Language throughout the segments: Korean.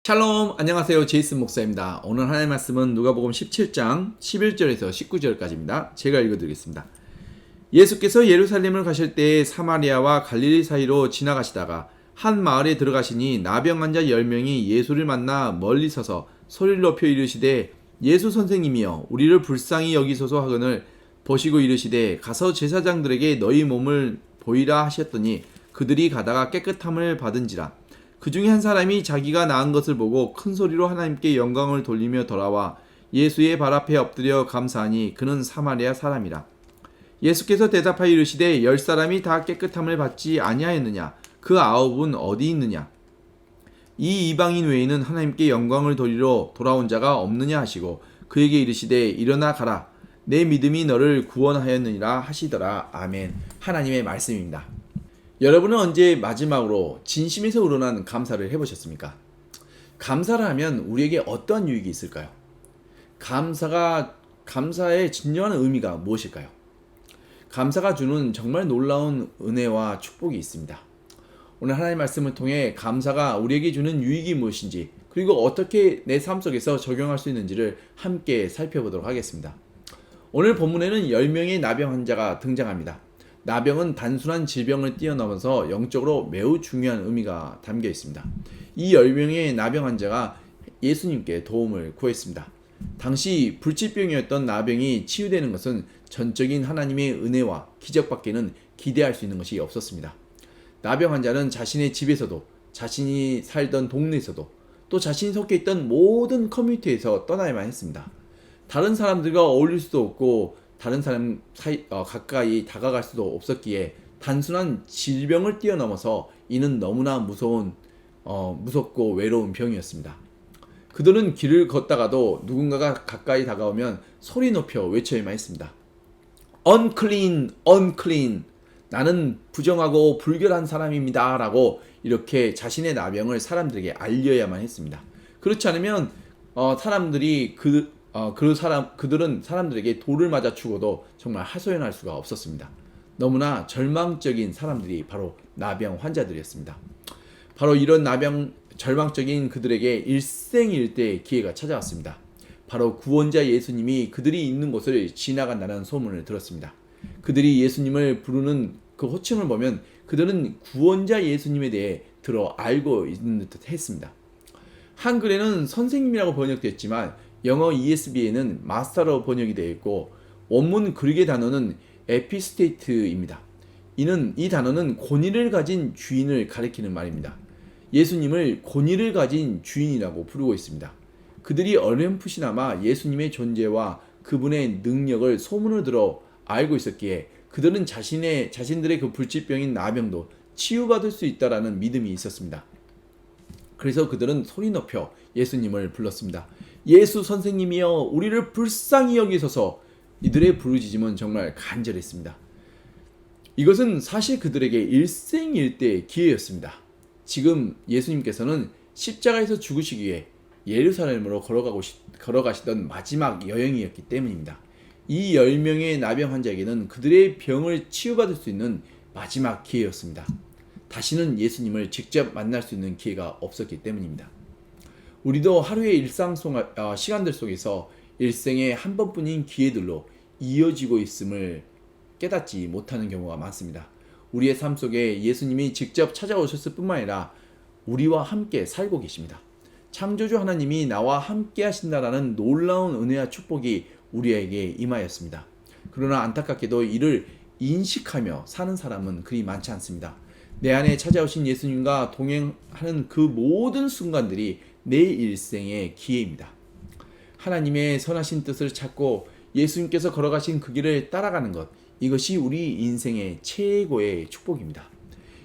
샬롬, 안녕하세요. 제이슨 목사입니다. 오늘 하나님의 말씀은 누가복음 17장 11절에서 19절까지입니다. 제가 읽어드리겠습니다. 예수께서 예루살렘을 가실 때에 사마리아와 갈릴리 사이로 지나가시다가 한 마을에 들어가시니 나병 환자 10명이 예수를 만나 멀리 서서 소리를 높여 이르시되 예수 선생님이여 우리를 불쌍히 여기소서 하거늘 보시고 이르시되 가서 제사장들에게 너희 몸을 보이라 하셨더니 그들이 가다가 깨끗함을 받은지라. 그 중에 한 사람이 자기가 나은 것을 보고 큰 소리로 하나님께 영광을 돌리며 돌아와 예수의 발 앞에 엎드려 감사하니 그는 사마리아 사람이라. 예수께서 대답하여 이르시되 10사람이 다 깨끗함을 받지 아니하였느냐? 그 9은 어디 있느냐? 이 이방인 외에는 하나님께 영광을 돌리러 돌아온 자가 없느냐 하시고 그에게 이르시되 일어나 가라. 내 믿음이 너를 구원하였느니라 하시더라. 아멘. 하나님의 말씀입니다. 여러분은 언제 마지막으로 진심에서 우러난 감사를 해보셨습니까? 감사를 하면 우리에게 어떤 유익이 있을까요? 감사의 진정한 의미가 무엇일까요? 감사가 주는 정말 놀라운 은혜와 축복이 있습니다. 오늘 하나님의 말씀을 통해 감사가 우리에게 주는 유익이 무엇인지, 그리고 어떻게 내 삶 속에서 적용할 수 있는지를 함께 살펴보도록 하겠습니다. 오늘 본문에는 10명의 나병 환자가 등장합니다. 나병은 단순한 질병을 뛰어넘어서 영적으로 매우 중요한 의미가 담겨 있습니다. 이 10명의 나병 환자가 예수님께 도움을 구했습니다. 당시 불치병이었던 나병이 치유되는 것은 전적인 하나님의 은혜와 기적밖에는 기대할 수 있는 것이 없었습니다. 나병 환자는 자신의 집에서도, 자신이 살던 동네에서도, 또 자신이 속해 있던 모든 커뮤니티에서 떠나야만 했습니다. 다른 사람들과 어울릴 수도 없고 다른 사람 가까이 다가갈 수도 없었기에 단순한 질병을 뛰어넘어서 이는 너무나 무섭고 외로운 병이었습니다. 그들은 길을 걷다가도 누군가가 가까이 다가오면 소리 높여 외쳐야만 했습니다. unclean, unclean. 나는 부정하고 불결한 사람입니다. 라고 이렇게 자신의 나병을 사람들에게 알려야만 했습니다. 그렇지 않으면 사람들이 그들은 사람들에게 돌을 맞아 죽어도 정말 하소연할 수가 없었습니다. 너무나 절망적인 사람들이 바로 나병 환자들이었습니다. 바로 이런 절망적인 그들에게 일생일대의 기회가 찾아왔습니다. 바로 구원자 예수님이 그들이 있는 곳을 지나간다는 소문을 들었습니다. 그들이 예수님을 부르는 그 호칭을 보면 그들은 구원자 예수님에 대해 들어 알고 있는 듯 했습니다. 한글에는 선생님이라고 번역됐지만 영어 ESV에는 마스터로 번역이 되어 있고 원문 그리게 단어는 에피스테이트입니다. 이 단어는 권위를 가진 주인을 가리키는 말입니다. 예수님을 권위를 가진 주인이라고 부르고 있습니다. 그들이 어렴풋이나마 예수님의 존재와 그분의 능력을 소문을 들어 알고 있었기에 그들은 자신들의 그 불치병인 나병도 치유받을 수 있다라는 믿음이 있었습니다. 그래서 그들은 소리 높여 예수님을 불렀습니다. 예수 선생님이여 우리를 불쌍히 여기소서. 이들의 부르짖음은 정말 간절했습니다. 이것은 사실 그들에게 일생일대의 기회였습니다. 지금 예수님께서는 십자가에서 죽으시기 위해 예루살렘으로 걸어가시던 마지막 여행이었기 때문입니다. 이 10명의 나병 환자에게는 그들의 병을 치유받을 수 있는 마지막 기회였습니다. 다시는 예수님을 직접 만날 수 있는 기회가 없었기 때문입니다. 우리도 하루의 시간들 속에서 일생에 한 번뿐인 기회들로 이어지고 있음을 깨닫지 못하는 경우가 많습니다. 우리의 삶 속에 예수님이 직접 찾아오셨을 뿐만 아니라 우리와 함께 살고 계십니다. 창조주 하나님이 나와 함께 하신다라는 놀라운 은혜와 축복이 우리에게 임하였습니다. 그러나 안타깝게도 이를 인식하며 사는 사람은 그리 많지 않습니다. 내 안에 찾아오신 예수님과 동행하는 그 모든 순간들이 내 일생의 기회입니다. 하나님의 선하신 뜻을 찾고 예수님께서 걸어가신 그 길을 따라가는 것, 이것이 우리 인생의 최고의 축복입니다.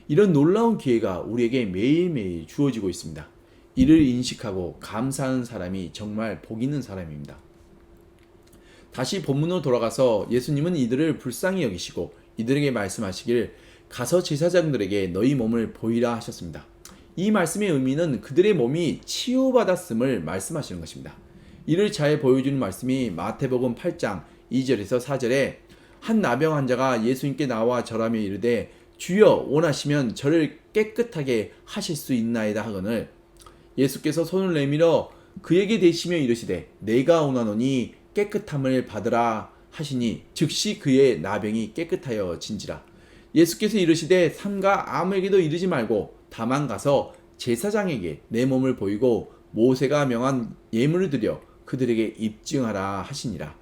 이런 놀라운 기회가 우리에게 매일매일 주어지고 있습니다. 이를 인식하고 감사하는 사람이 정말 복 있는 사람입니다. 다시 본문으로 돌아가서 예수님은 이들을 불쌍히 여기시고 이들에게 말씀하시길 가서 제사장들에게 너희 몸을 보이라 하셨습니다. 이 말씀의 의미는 그들의 몸이 치유받았음을 말씀하시는 것입니다. 이를 잘 보여주는 말씀이 마태복음 8장 2절에서 4절에 한 나병 환자가 예수님께 나와 절하며 이르되 주여 원하시면 저를 깨끗하게 하실 수 있나이다 하거늘 예수께서 손을 내밀어 그에게 대시며 이르시되 내가 원하노니 깨끗함을 받으라 하시니 즉시 그의 나병이 깨끗하여 진지라. 예수께서 이르시되 삼가 아무에게도 이르지 말고 다만 가서 제사장에게 내 몸을 보이고 모세가 명한 예물을 드려 그들에게 입증하라 하시니라.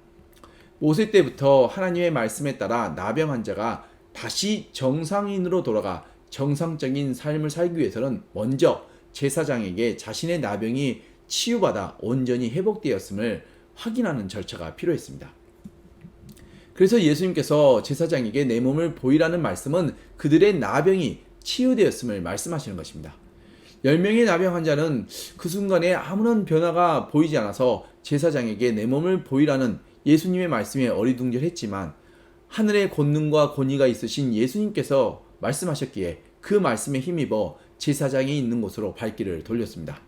모세 때부터 하나님의 말씀에 따라 나병 환자가 다시 정상인으로 돌아가 정상적인 삶을 살기 위해서는 먼저 제사장에게 자신의 나병이 치유받아 온전히 회복되었음을 확인하는 절차가 필요했습니다. 그래서 예수님께서 제사장에게 내 몸을 보이라는 말씀은 그들의 나병이 치유되었음을 말씀하시는 것입니다. 10명의 나병 환자는 그 순간에 아무런 변화가 보이지 않아서 제사장에게 내 몸을 보이라는 예수님의 말씀에 어리둥절했지만 하늘의 권능과 권위가 있으신 예수님께서 말씀하셨기에 그 말씀에 힘입어 제사장이 있는 곳으로 발길을 돌렸습니다.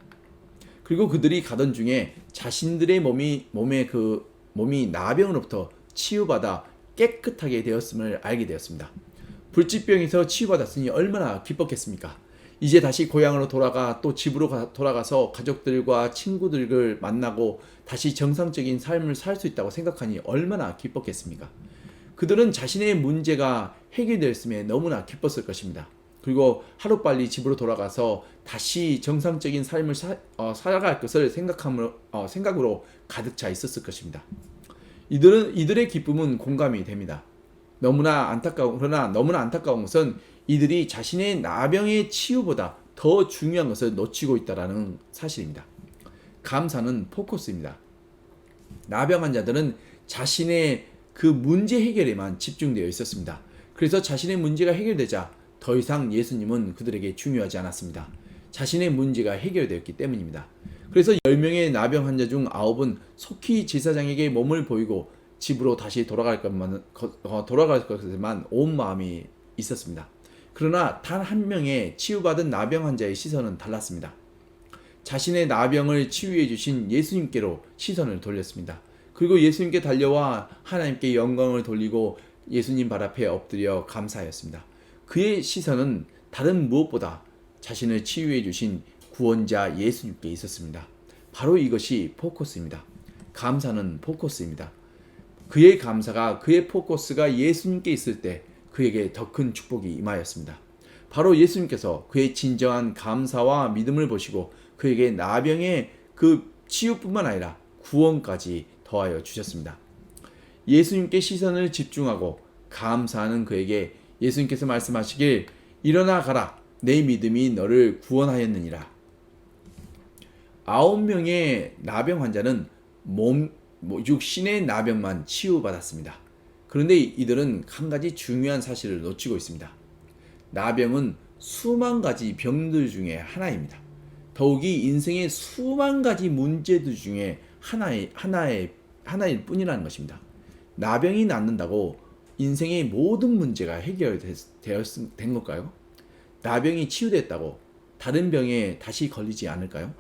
그리고 그들이 가던 중에 자신들의 몸이 나병으로부터 치유받아 깨끗하게 되었음을 알게 되었습니다. 불치병에서 치유받았으니 얼마나 기뻤겠습니까? 이제 다시 고향으로 돌아가 또 집으로 돌아가서 가족들과 친구들을 만나고 다시 정상적인 삶을 살 수 있다고 생각하니 얼마나 기뻤겠습니까? 그들은 자신의 문제가 해결되었음에 너무나 기뻤을 것입니다. 그리고 하루빨리 집으로 돌아가서 다시 정상적인 삶을 살아갈 것을 생각으로 가득 차 있었을 것입니다. 이들의 기쁨은 공감이 됩니다. 그러나 너무나 안타까운 것은 이들이 자신의 나병의 치유보다 더 중요한 것을 놓치고 있다는 사실입니다. 감사는 포커스입니다. 나병 환자들은 자신의 그 문제 해결에만 집중되어 있었습니다. 그래서 자신의 문제가 해결되자 더 이상 예수님은 그들에게 중요하지 않았습니다. 자신의 문제가 해결되었기 때문입니다. 그래서 10명의 나병 환자 중 9은 속히 제사장에게 몸을 보이고 집으로 다시 돌아갈 것에만 온 마음이 있었습니다. 그러나 단 한 명의 치유받은 나병 환자의 시선은 달랐습니다. 자신의 나병을 치유해 주신 예수님께로 시선을 돌렸습니다. 그리고 예수님께 달려와 하나님께 영광을 돌리고 예수님 발 앞에 엎드려 감사하였습니다. 그의 시선은 다른 무엇보다 자신을 치유해 주신 구원자 예수님께 있었습니다. 바로 이것이 포커스입니다. 감사는 포커스입니다. 그의 감사가, 그의 포커스가 예수님께 있을 때 그에게 더 큰 축복이 임하였습니다. 바로 예수님께서 그의 진정한 감사와 믿음을 보시고 그에게 나병의 그 치유뿐만 아니라 구원까지 더하여 주셨습니다. 예수님께 시선을 집중하고 감사하는 그에게 예수님께서 말씀하시길 일어나 가라 내 믿음이 너를 구원하였느니라. 9명의 나병 환자는 육신의 나병만 치유받았습니다. 그런데 이들은 한 가지 중요한 사실을 놓치고 있습니다. 나병은 수만 가지 병들 중에 하나입니다. 더욱이 인생의 수만 가지 문제들 중에 하나일 뿐이라는 것입니다. 나병이 낫는다고 인생의 모든 문제가 해결된 걸까요? 나병이 치유됐다고 다른 병에 다시 걸리지 않을까요?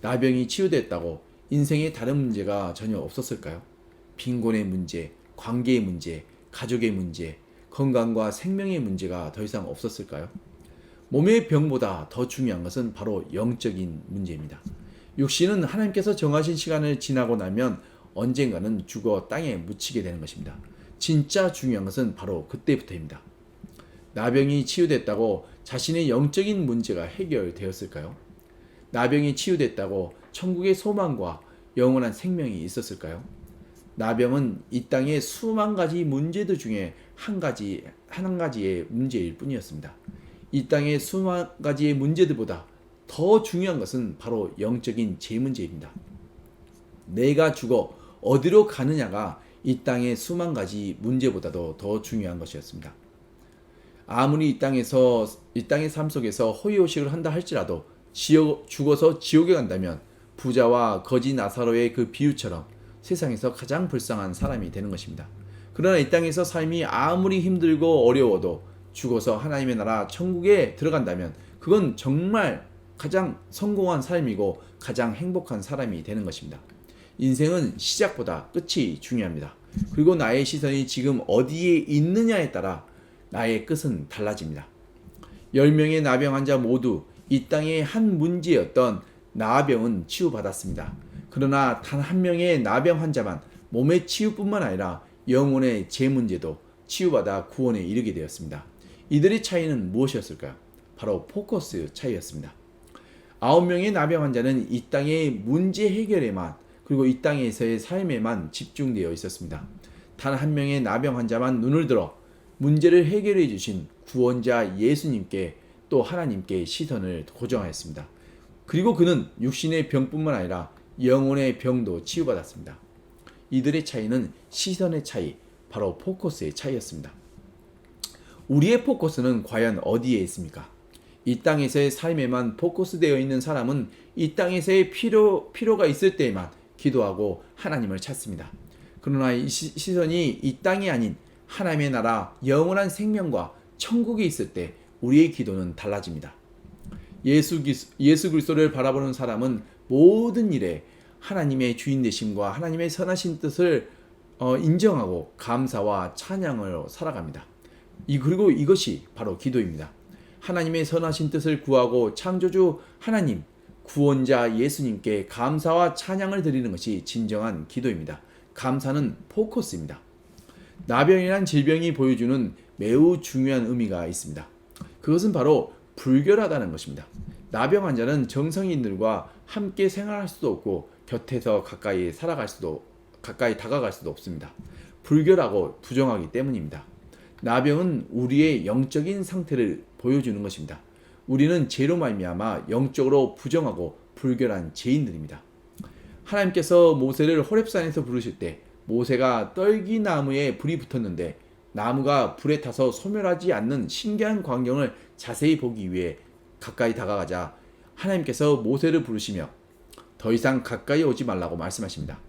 나병이 치유됐다고 인생의 다른 문제가 전혀 없었을까요? 빈곤의 문제, 관계의 문제, 가족의 문제, 건강과 생명의 문제가 더 이상 없었을까요? 몸의 병보다 더 중요한 것은 바로 영적인 문제입니다. 육신은 하나님께서 정하신 시간을 지나고 나면 언젠가는 죽어 땅에 묻히게 되는 것입니다. 진짜 중요한 것은 바로 그때부터입니다. 나병이 치유됐다고 자신의 영적인 문제가 해결되었을까요? 나병이 치유됐다고 천국의 소망과 영원한 생명이 있었을까요? 나병은 이 땅의 수만 가지 문제들 중에 한 가지의 문제일 뿐이었습니다. 이 땅의 수만 가지의 문제들보다 더 중요한 것은 바로 영적인 제 문제입니다. 내가 죽어 어디로 가느냐가 이 땅의 수만 가지 문제보다도 더 중요한 것이었습니다. 아무리 이 땅의 삶 속에서 호의호식을 한다 할지라도 죽어서 지옥에 간다면 부자와 거지 나사로의 그 비유처럼 세상에서 가장 불쌍한 사람이 되는 것입니다. 그러나 이 땅에서 삶이 아무리 힘들고 어려워도 죽어서 하나님의 나라 천국에 들어간다면 그건 정말 가장 성공한 삶이고 가장 행복한 사람이 되는 것입니다. 인생은 시작보다 끝이 중요합니다. 그리고 나의 시선이 지금 어디에 있느냐에 따라 나의 끝은 달라집니다. 10명의 나병 환자 모두 이 땅의 한 문제였던 나병은 치유받았습니다. 그러나 단 한 명의 나병 환자만 몸의 치유뿐만 아니라 영혼의 재 문제도 치유받아 구원에 이르게 되었습니다. 이들의 차이는 무엇이었을까요? 바로 포커스 차이였습니다. 9명의 나병 환자는 이 땅의 문제 해결에만, 그리고 이 땅에서의 삶에만 집중되어 있었습니다. 단 한 명의 나병 환자만 눈을 들어 문제를 해결해 주신 구원자 예수님께, 또 하나님께 시선을 고정하였습니다. 그리고 그는 육신의 병뿐만 아니라 영혼의 병도 치유받았습니다. 이들의 차이는 시선의 차이, 바로 포커스의 차이였습니다. 우리의 포커스는 과연 어디에 있습니까? 이 땅에서의 삶에만 포커스되어 있는 사람은 이 땅에서의 필요가 있을 때에만 기도하고 하나님을 찾습니다. 그러나 이 시선이 이 땅이 아닌 하나님의 나라, 영원한 생명과 천국에 있을 때 우리의 기도는 달라집니다. 예수 그리스도를 바라보는 사람은 모든 일에 하나님의 주인 되심과 하나님의 선하신 뜻을 인정하고 감사와 찬양으로 살아갑니다. 그리고 이것이 바로 기도입니다. 하나님의 선하신 뜻을 구하고 창조주 하나님, 구원자 예수님께 감사와 찬양을 드리는 것이 진정한 기도입니다. 감사는 포커스입니다. 나병이란 질병이 보여주는 매우 중요한 의미가 있습니다. 그것은 바로 불결하다는 것입니다. 나병 환자는 정상인들과 함께 생활할 수도 없고 곁에서 가까이 다가갈 수도 없습니다. 불결하고 부정하기 때문입니다. 나병은 우리의 영적인 상태를 보여주는 것입니다. 우리는 죄로 말미암아 영적으로 부정하고 불결한 죄인들입니다. 하나님께서 모세를 호렙산에서 부르실 때 모세가 떨기나무에 불이 붙었는데 나무가 불에 타서 소멸하지 않는 신기한 광경을 자세히 보기 위해 가까이 다가가자 하나님께서 모세를 부르시며 더 이상 가까이 오지 말라고 말씀하십니다.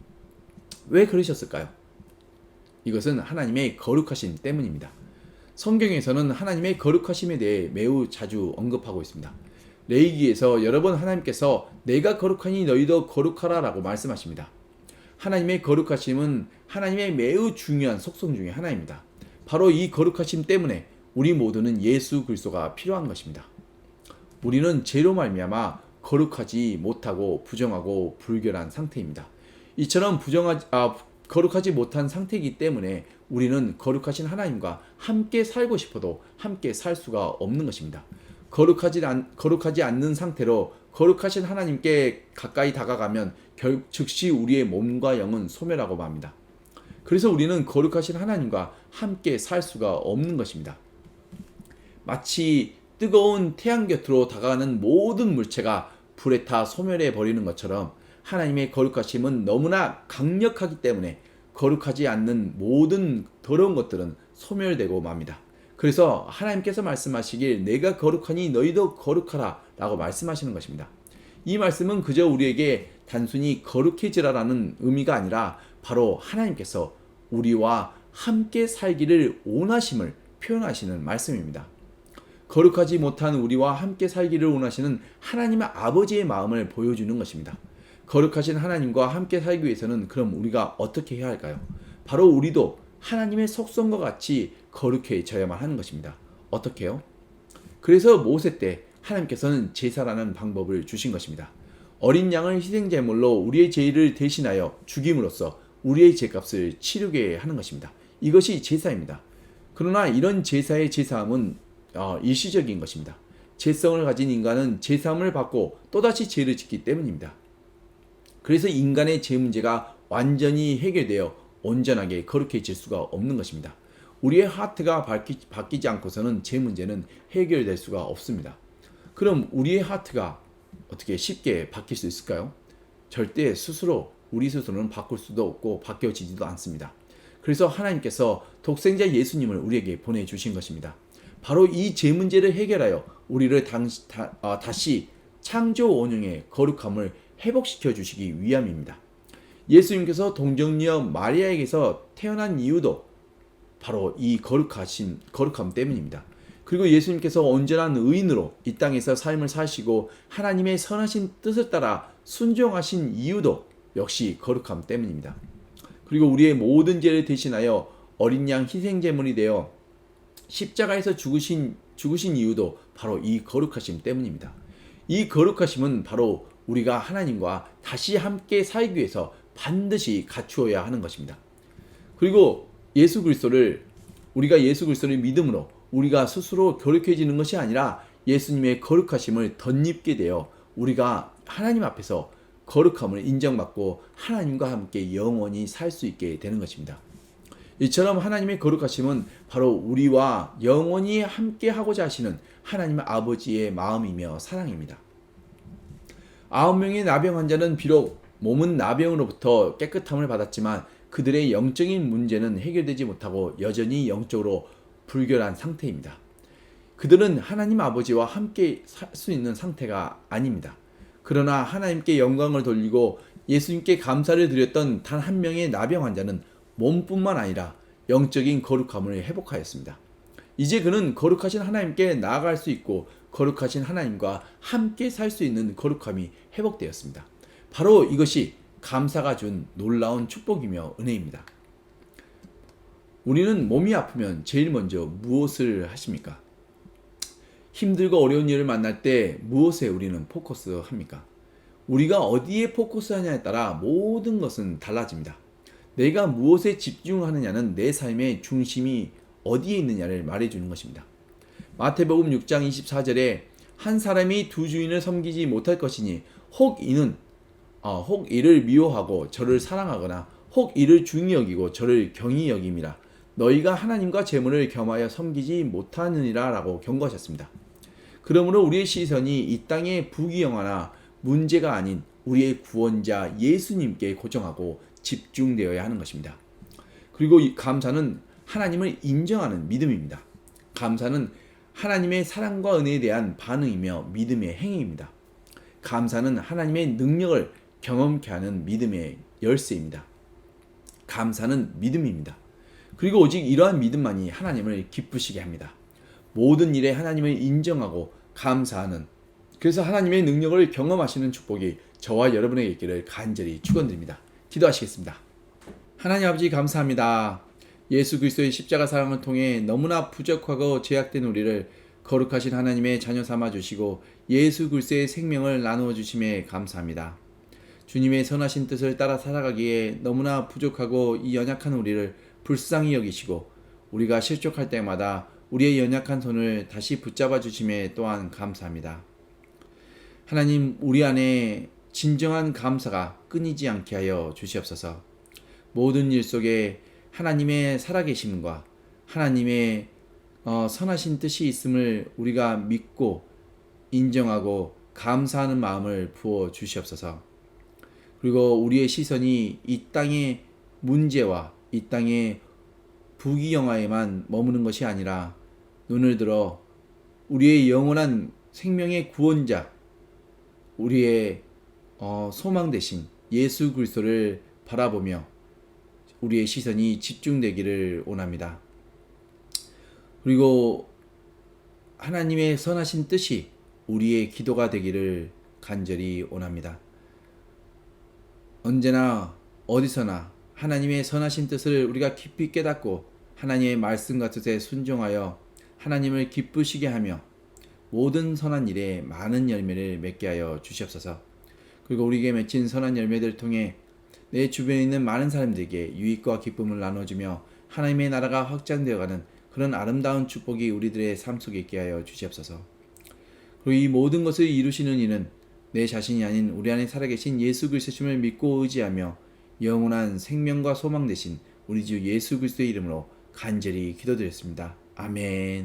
왜 그러셨을까요? 이것은 하나님의 거룩하심 때문입니다. 성경에서는 하나님의 거룩하심에 대해 매우 자주 언급하고 있습니다. 레위기에서 여러 번 하나님께서 내가 거룩하니 너희도 거룩하라 라고 말씀하십니다. 하나님의 거룩하심은 하나님의 매우 중요한 속성 중에 하나입니다. 바로 이 거룩하심 때문에 우리 모두는 예수 그리스도가 필요한 것입니다. 우리는 죄로 말미암아 거룩하지 못하고 부정하고 불결한 상태입니다. 이처럼 거룩하지 못한 상태이기 때문에 우리는 거룩하신 하나님과 함께 살고 싶어도 함께 살 수가 없는 것입니다. 거룩하지 않는 상태로 거룩하신 하나님께 가까이 다가가면 즉시 우리의 몸과 영은 소멸하고 맙니다. 그래서 우리는 거룩하신 하나님과 함께 살 수가 없는 것입니다. 마치 뜨거운 태양 곁으로 다가가는 모든 물체가 불에 타 소멸해 버리는 것처럼 하나님의 거룩하심은 너무나 강력하기 때문에 거룩하지 않는 모든 더러운 것들은 소멸되고 맙니다. 그래서 하나님께서 말씀하시길 내가 거룩하니 너희도 거룩하라 라고 말씀하시는 것입니다. 이 말씀은 그저 우리에게 단순히 거룩해지라라는 의미가 아니라 바로 하나님께서 우리와 함께 살기를 원하심을 표현하시는 말씀입니다. 거룩하지 못한 우리와 함께 살기를 원하시는 하나님의 아버지의 마음을 보여주는 것입니다. 거룩하신 하나님과 함께 살기 위해서는 그럼 우리가 어떻게 해야 할까요? 바로 우리도 하나님의 속성과 같이 거룩해져야만 하는 것입니다. 어떻게요? 그래서 모세 때 하나님께서는 제사라는 방법을 주신 것입니다. 어린 양을 희생제물로 우리의 죄를 대신하여 죽임으로써 우리의 죄값을 치르게 하는 것입니다. 이것이 제사입니다. 그러나 이런 제사의 제사함은 일시적인 것입니다. 죄성을 가진 인간은 제사함을 받고 또다시 죄를 짓기 때문입니다. 그래서 인간의 죄 문제가 완전히 해결되어 온전하게 거룩해질 수가 없는 것입니다. 우리의 하트가 바뀌지 않고서는 죄 문제는 해결될 수가 없습니다. 그럼 우리의 하트가 어떻게 쉽게 바뀔 수 있을까요? 절대 우리 스스로는 바꿀 수도 없고 바뀌어지지도 않습니다. 그래서 하나님께서 독생자 예수님을 우리에게 보내주신 것입니다. 바로 이 죄 문제를 해결하여 우리를 다시 창조 원형의 거룩함을 회복시켜 주시기 위함입니다. 예수님께서 동정녀 마리아에게서 태어난 이유도 바로 이 거룩함 때문입니다. 그리고 예수님께서 온전한 의인으로 이 땅에서 삶을 사시고 하나님의 선하신 뜻을 따라 순종하신 이유도 역시 거룩함 때문입니다. 그리고 우리의 모든 죄를 대신하여 어린 양 희생제물이 되어 십자가에서 죽으신 이유도 바로 이 거룩하심 때문입니다. 이 거룩하심은 바로 우리가 하나님과 다시 함께 살기 위해서 반드시 갖추어야 하는 것입니다. 그리고 우리가 예수 그리스도를 믿음으로 우리가 스스로 거룩해지는 것이 아니라 예수님의 거룩하심을 덧입게 되어 우리가 하나님 앞에서 거룩함을 인정받고 하나님과 함께 영원히 살 수 있게 되는 것입니다. 이처럼 하나님의 거룩하심은 바로 우리와 영원히 함께 하고자 하시는 하나님 아버지의 마음이며 사랑입니다. 9명의 나병 환자는 비록 몸은 나병으로부터 깨끗함을 받았지만 그들의 영적인 문제는 해결되지 못하고 여전히 영적으로 불결한 상태입니다. 그들은 하나님 아버지와 함께 살 수 있는 상태가 아닙니다. 그러나 하나님께 영광을 돌리고 예수님께 감사를 드렸던 단 한 명의 나병 환자는 몸뿐만 아니라 영적인 거룩함을 회복하였습니다. 이제 그는 거룩하신 하나님께 나아갈 수 있고 거룩하신 하나님과 함께 살 수 있는 거룩함이 회복되었습니다. 바로 이것이 감사가 준 놀라운 축복이며 은혜입니다. 우리는 몸이 아프면 제일 먼저 무엇을 하십니까? 힘들고 어려운 일을 만날 때 무엇에 우리는 포커스합니까? 우리가 어디에 포커스하냐에 따라 모든 것은 달라집니다. 내가 무엇에 집중하느냐는 내 삶의 중심이 어디에 있느냐를 말해주는 것입니다. 마태복음 6장 24절에 한 사람이 두 주인을 섬기지 못할 것이니 혹 이를 미워하고 저를 사랑하거나 혹 이를 중히 여기고 저를 경히 여김이라. 너희가 하나님과 재물을 겸하여 섬기지 못하느니라 라고 경고하셨습니다. 그러므로 우리의 시선이 이 땅의 부귀영화나 문제가 아닌 우리의 구원자 예수님께 고정하고 집중되어야 하는 것입니다. 그리고 이 감사는 하나님을 인정하는 믿음입니다. 감사는 하나님의 사랑과 은혜에 대한 반응이며 믿음의 행위입니다. 감사는 하나님의 능력을 경험케 하는 믿음의 열쇠입니다. 감사는 믿음입니다. 그리고 오직 이러한 믿음만이 하나님을 기쁘시게 합니다. 모든 일에 하나님을 인정하고 감사하는, 그래서 하나님의 능력을 경험하시는 축복이 저와 여러분에게 있기를 간절히 축원드립니다. 기도하시겠습니다. 하나님 아버지 감사합니다. 예수 그리스도의 십자가 사랑을 통해 너무나 부족하고 제약된 우리를 거룩하신 하나님의 자녀 삼아 주시고 예수 그리스도의 생명을 나누어 주심에 감사합니다. 주님의 선하신 뜻을 따라 살아가기에 너무나 부족하고 이 연약한 우리를 불쌍히 여기시고 우리가 실족할 때마다 우리의 연약한 손을 다시 붙잡아 주심에 또한 감사합니다. 하나님, 우리 안에 진정한 감사가 끊이지 않게 하여 주시옵소서. 모든 일 속에 하나님의 살아계심과 하나님의 선하신 뜻이 있음을 우리가 믿고 인정하고 감사하는 마음을 부어 주시옵소서. 그리고 우리의 시선이 이 땅의 문제와 이 땅의 부귀영화에만 머무는 것이 아니라 눈을 들어 우리의 영원한 생명의 구원자, 우리의 소망 되신 예수 그리스도를 바라보며 우리의 시선이 집중되기를 원합니다. 그리고 하나님의 선하신 뜻이 우리의 기도가 되기를 간절히 원합니다. 언제나 어디서나 하나님의 선하신 뜻을 우리가 깊이 깨닫고 하나님의 말씀과 뜻에 순종하여 하나님을 기쁘시게 하며 모든 선한 일에 많은 열매를 맺게 하여 주시옵소서. 그리고 우리에게 맺힌 선한 열매들을 통해 내 주변에 있는 많은 사람들에게 유익과 기쁨을 나눠주며 하나님의 나라가 확장되어가는 그런 아름다운 축복이 우리들의 삶 속에 있게 하여 주시옵소서. 그리고 이 모든 것을 이루시는 이는 내 자신이 아닌 우리 안에 살아계신 예수 그리스도심을 믿고 의지하며 영원한 생명과 소망 되신 우리 주 예수 그리스도의 이름으로 간절히 기도드렸습니다. 아멘.